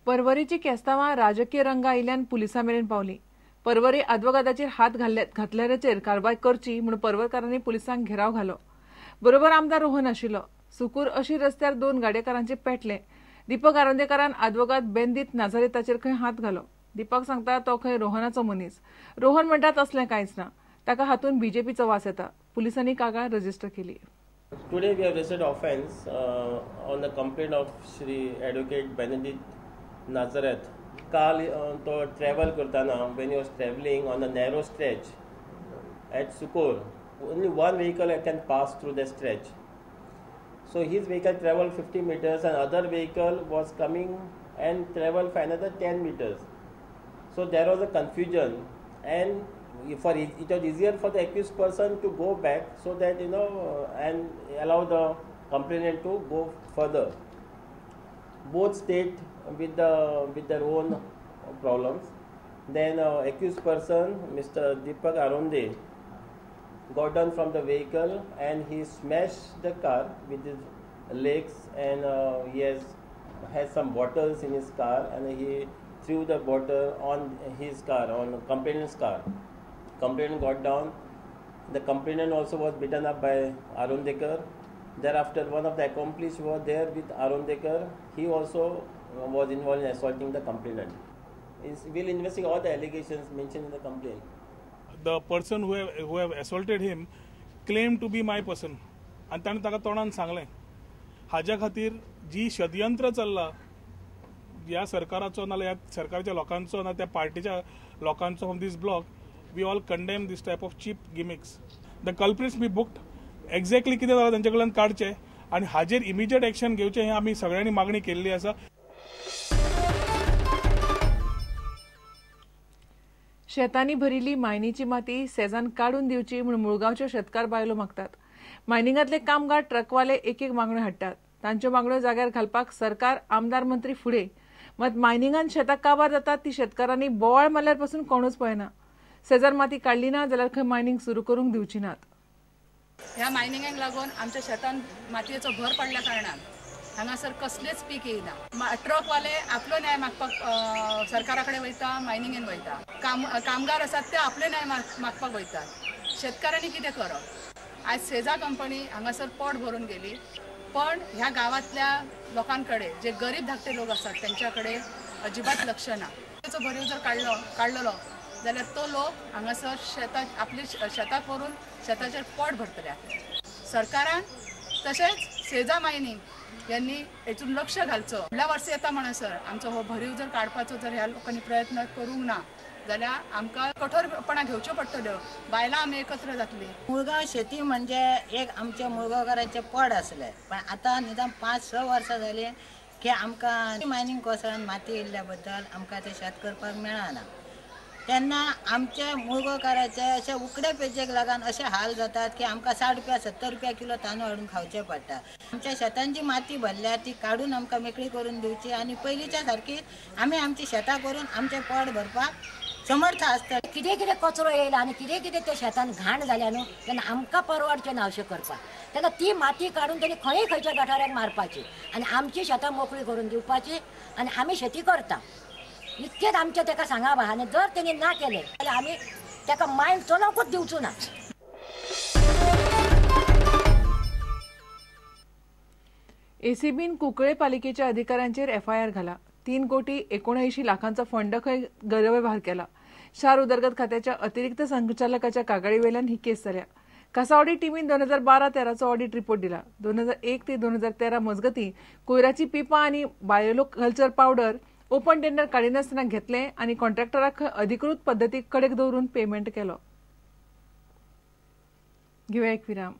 परवरीची केस्तावां राजकीय रंग आयिल्ल्यान पुलिसां मेरेन पावली. परवरी आदवोगादाचेर हात घातल्याचेर कारवाय करची म्हूण परवरकारांनी पुलिसांक घेराव घालो. बरोबर आमदार रोहन आशिल्लो. सुकूर अशी रस्त्यार 2 गाडेकारांचे पेटले. दीपक आरोंदेकारान आदवोगाद बेंदीत नाझारेताचेर खंय हात घालो. दीपक सांगता तो खंय रोहनाचो मनीस. रोहन म्हणटा तसलें कांयच ना. ताका हातून बीजेपीचो वास येता. पुलिसांनी कागाळ रजिस्टर केली. Today we have registered offence on the complaint of Shri Advocate Benedict Nazareth. काल तो travel करताना when he was traveling on a narrow stretch at Sukkur, only one vehicle can pass through the stretch. So his vehicle traveled 50 meters and other vehicle was coming and traveled for another 10 meters. So there was a confusion and it was easier for the accused person to go back so that and allow the complainant to go further. Both state with their own problems. Then accused person Mr. Deepak Aronde got down from the vehicle and he smashed the car with his legs and he has some bottles in his car and he threw the bottle on his car, on complainant's car. Complainant got down. The complainant also was beaten up by Arondekar. Thereafter, one of the accomplices was there with Arondekar. He also was involved in assaulting the complainant. We'll investigate all the allegations mentioned in the complaint. The person who have assaulted him claimed to be my person. आणि ताणें ताका तोंडान सांगलें. हाज्या खातीर जी षडयंत्र चल्ला ह्या सरकाराचो नाल्यार ह्या सरकारच्या लोकांचो ना त्या पार्टीच्या लोकांचो from this block, we all condemn this type of cheap gimmicks. The culprits be booked. Exactly कितें जालां तांचे कडल्यान काडचे आनी हाजेर इमिजिएट एक्शन घेवचें हें आमी सगळ्यांनी मागणी केल्ली आसा. शेतांनी भरिल्ली मायनीची माती सेजान काडून दिवची म्हूण मुळगांवच्यो शेतकार बायलो मागतात. मायनिंगांतले कामगार ट्रकवाले एक मागण्यो हाडटात. तांच्यो मागण्यो जाग्यार घालपाक सरकार आमदार मंत्री फुडें. मात मायनिंगांत शेताक काबार जातात ती शेतकारांनी बोवाळ मारल्यार पासून कोणूच पळयना. सेजार माती काडली ना जाल्यार खंय मायनिंग सुरू करूंक दिवची नात. ह्या मायनिंगाक लागून आमच्या शेतान मातयेचो भर पडल्या कारणान हांगासर कसलेच पीक येयना. ट्रकवाले आपलो न्याय मागपाक सरकारा कडेन वयता, मायनिंगेन वयता. कामगार आसात ते आपले न्याय मागपाक वयतात. शेतकारांनी कितें करप? आज सेजा कंपनी हांगासर पोट भरून गेली, पण ह्या गावातल्या लोकांकडे जे गरीब धाकटे लोक असतात त्यांच्याकडे अजिबात लक्ष ना. त्याचो भरीव जर काढलेलो जाल्यार तो लोक हांगासर आपली शेताक व्हरून शेताचेर पोट भरतले. सरकारान तशेंच सेजा मायनिंग यांनी हेतून लक्ष घालचो. फुडल्या वर्सा येता म्हणसर आमचो हो भरीव जर काडपाचो जर ह्या लोकांनी प्रयत्न करूंक ना जाल्यार आमकां कठोरपणां घेवच्यो पडटल्यो. बायलां आमी एकत्र जातली. मुळगांव शेती म्हणजे एक आमच्या मुळगांवकारांचें पड आसलें, पण आतां निदान 5-6 वर्सां जालीं की आमकां मायनिंग कोर्सांत माती येयल्ल्या बद्दल आमकां तें शेत करपाक मेळना. तेन्ना आमचे मुळगांवकाराचे अशे उकड्या पेजेक लागून अशे हाल जातात की आमकां 60 रुपया 70 रुपया किलो तांदूळ हाडून खावचे पडटा. आमच्या शेतांची माती भरल्या ती काडून आमकां मेकळी करून दिवची आनी पयलींच्या सारकी आमी आमची शेतां करून आमचें पोट भरपाक समर्थ आसता. कितें कितें कचरो येयला आनी कितें कितें त्या शेतान घाण जाल्या न्हू तेन्ना आमकां परवडचें ना अशें करपाक. तेन्ना ती माती काडून तेणी खंय खंयच्या गटाराक मारपाची आनी आमची शेतां मोकळी करून दिवपाची आनी आमी शेती करता. इतकेंच आमचें ताका सांगप आहा. आनी जर तेणी ना केलें जाल्यार आमी ताका मायंड चलोवंकूच दिवचो ना. एसीबीन कुंकळे पालिकेच्या अधिकाऱ्यांचेर FIR घाला. 3,79 लाखांचा फंड खंय गैरव्यवहार केला. शार उदरगत खात्याच्या अतिरिक्त संचालकाच्या कागाळी वेल्यान ही केस जाल्या. कासा ऑडिट टीमीन 2012-13चो ऑडिट रिपोर्ट दिला. 2001 ते 2013 मजगती कोयराची पिपां आनी बायोलो कल्चर पावडर ओपन टेंडर काडिनासतना घेतले आनी कॉन्ट्रॅक्टराक अधिकृत पद्दतीक कडेक दवरून पेमेंट केलो. घेवया एक विराम.